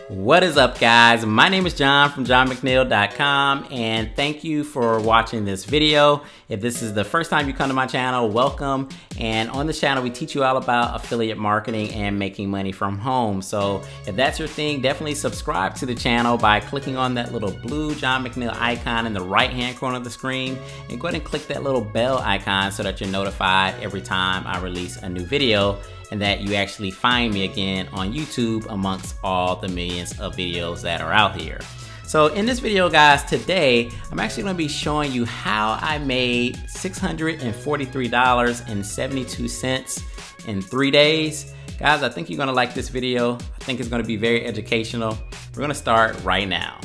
What is up, guys? My name is John from johnmcneil.com, and thank you for watching this video. If this is the first time you come to my channel, welcome. And on this channel, we teach you all about affiliate marketing and making money from home. So if that's your thing, definitely subscribe to the channel by clicking on that little blue John McNeil icon in the right-hand corner of the screen, and go ahead and click that little bell icon so that you're notified every time I release a new video, and that you actually find me again on YouTube amongst all the millions of videos that are out here. So in this video, guys, today I'm actually going to be showing you how I made $643.72 in 3 days. Guys, I think you're going to like this video. I think it's going to be very educational. We're going to start right now.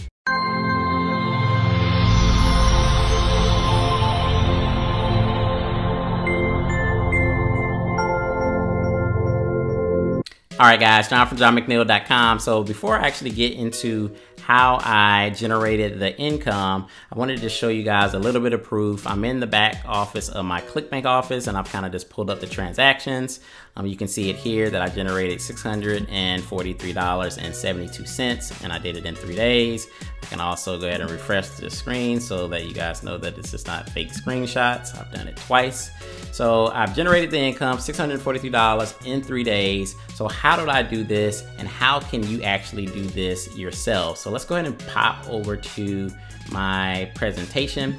All right, guys, John from johnmcneil.com. So before I actually get into how I generated the income, I wanted to show you guys a little bit of proof. I'm in the back office of my Clickbank office, and I've kind of just pulled up the transactions. You can see it here that I generated $643.72, and I did it in 3 days. I can also go ahead and refresh the screen so that you guys know that it's just not fake screenshots. I've done it twice. So I've generated the income, $643 in 3 days. So how did I do this, and how can you actually do this yourself? So let's go ahead and pop over to my presentation.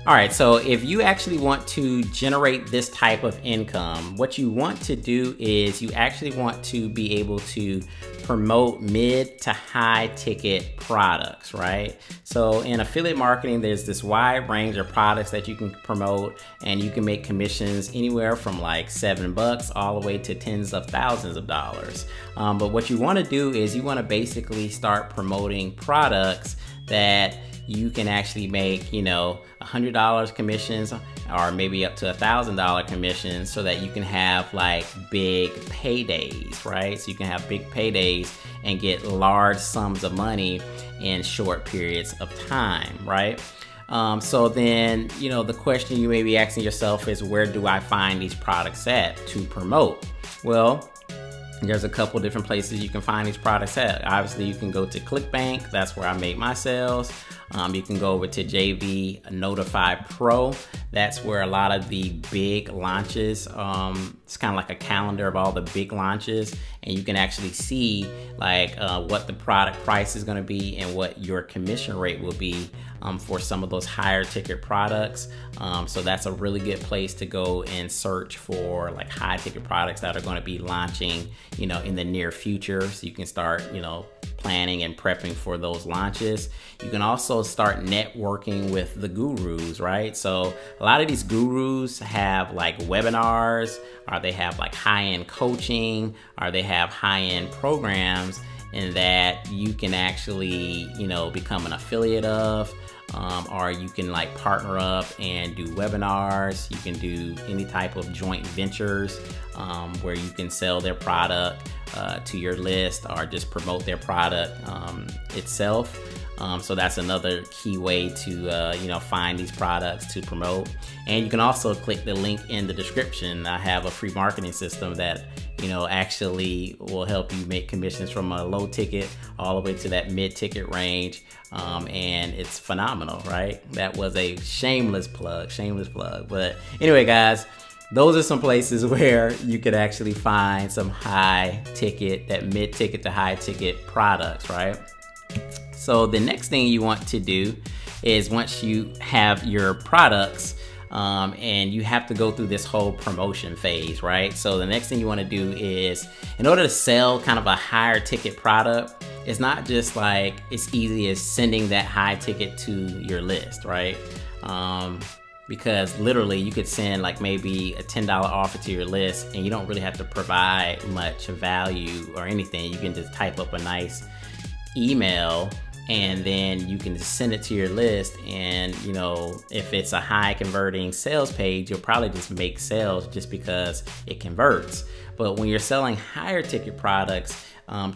All right, so if you actually want to generate this type of income, what you want to do is you actually want to be able to promote mid to high ticket products, right? So in affiliate marketing, there's this wide range of products that you can promote, and you can make commissions anywhere from like $7 all the way to tens of thousands of dollars. But what you want to do is you want to basically start promoting products that you can actually make, you know, $100 commissions or maybe up to $1,000 commissions, so that you can have like big paydays, right? So you can have big paydays and get large sums of money in short periods of time, right? So then, you know, the question you may be asking yourself is, where do I find these products at to promote? Well, there's a couple different places you can find these products at. Obviously, you can go to Clickbank. That's where I make my sales. You can go over to JV Notify Pro. That's where a lot of the big launches, it's kind of like a calendar of all the big launches, and you can actually see like what the product price is going to be and what your commission rate will be for some of those higher ticket products. So that's a really good place to go and search for like high ticket products that are going to be launching, you know, in the near future. So you can start, you know, planning and prepping for those launches. You can also start networking with the gurus, right? So a lot of these gurus have like webinars, or they have like high-end coaching, or they have high-end programs, and that you can actually, you know, become an affiliate of. Or you can like partner up and do webinars. You can do any type of joint ventures where you can sell their product to your list, or just promote their product itself. So that's another key way to you know, find these products to promote. And you can also click the link in the description. I have a free marketing system that, you know, actually will help you make commissions from a low ticket all the way to that mid ticket range. And it's phenomenal, right? That was a shameless plug. But anyway, guys, those are some places where you could actually find some high ticket, that mid ticket to high ticket products, right? So the next thing you want to do is, once you have your products, and you have to go through this whole promotion phase, right? So the next thing you want to do is, in order to sell kind of a higher ticket product, it's not just like it's easy as sending that high ticket to your list, right? Because literally you could send like maybe a $10 offer to your list, and you don't really have to provide much value or anything. You can just type up a nice email, and then you can just send it to your list. And, you know, if it's a high converting sales page, you'll probably just make sales just because it converts. But when you're selling higher ticket products,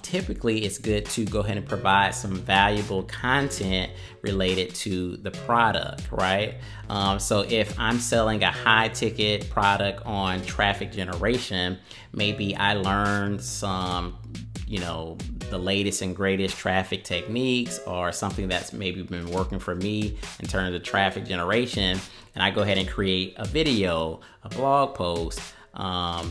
typically it's good to go ahead and provide some valuable content related to the product, right? So if I'm selling a high ticket product on traffic generation, maybe I learned some, you know, the latest and greatest traffic techniques or something that's maybe been working for me in terms of traffic generation, and I go ahead and create a video, a blog post.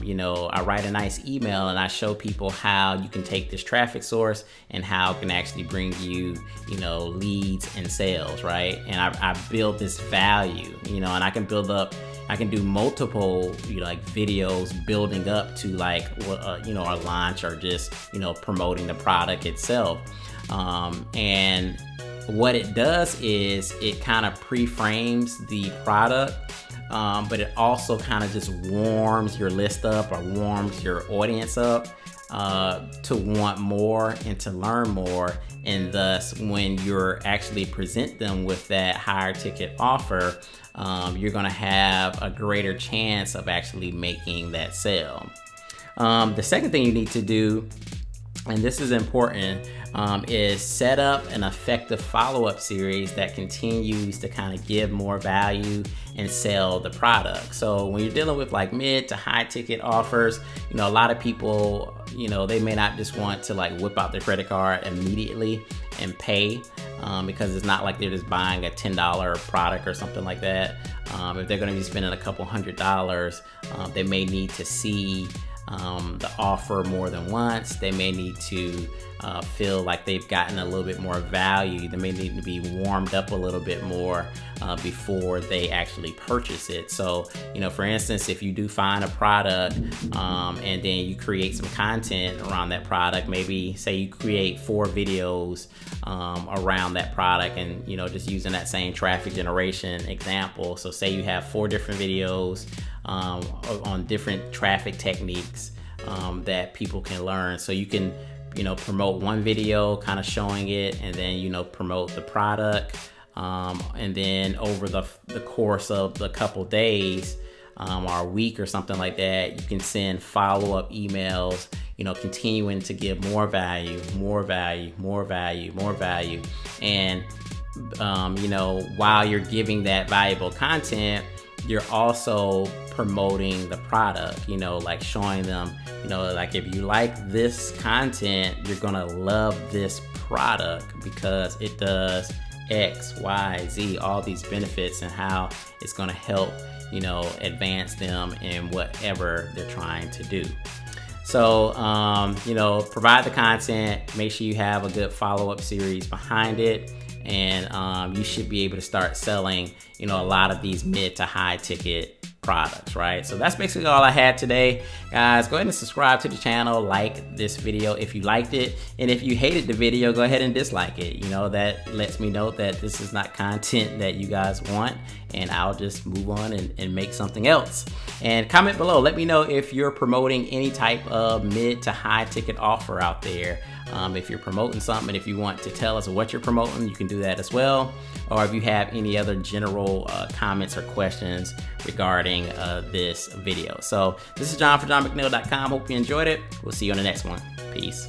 You know, I write a nice email and I show people how you can take this traffic source and how it can actually bring you, you know, leads and sales, right? And I build this value, you know, and I can do multiple, you know, like videos building up to like, you know, a launch or just, you know, promoting the product itself. And what it does is it kind of pre-frames the product. But it also kind of just warms your list up or warms your audience up to want more and to learn more. And thus, when you're actually present them with that higher ticket offer, you're going to have a greater chance of actually making that sale. The second thing you need to do, and this is important, is set up an effective follow-up series that continues to kind of give more value and sell the product. So when you're dealing with like mid to high ticket offers, you know, a lot of people, you know, they may not just want to like whip out their credit card immediately and pay, because it's not like they're just buying a $10 product or something like that. If they're going to be spending a couple $100s, they may need to see the offer more than once. They may need to feel like they've gotten a little bit more value. They may need to be warmed up a little bit more before they actually purchase it. So, you know, for instance, if you do find a product and then you create some content around that product, maybe say you create 4 videos around that product, and, you know, just using that same traffic generation example. So say you have 4 different videos on different traffic techniques that people can learn. So you can, you know, promote one video kind of showing it, and then, you know, promote the product. And then over the course of a couple days or a week or something like that, you can send follow-up emails, you know, continuing to give more value, more value, more value, more value. And, you know, while you're giving that valuable content, you're also promoting the product, you know, like showing them, you know, like if you like this content, you're gonna love this product because it does X, Y, Z, all these benefits, and how it's gonna help, you know, advance them in whatever they're trying to do. So, you know, provide the content, make sure you have a good follow-up series behind it, and you should be able to start selling, you know, a lot of these mid to high ticket products, right? So that's basically all I had today. Guys, go ahead and subscribe to the channel, like this video if you liked it, and if you hated the video, go ahead and dislike it. You know, that lets me know that this is not content that you guys want, and I'll just move on and make something else. And comment below, let me know if you're promoting any type of mid to high ticket offer out there. If you're promoting something, if you want to tell us what you're promoting, you can do that as well. Or if you have any other general comments or questions regarding this video. So this is John for JohnMcNeil.com. Hope you enjoyed it. We'll see you on the next one. Peace.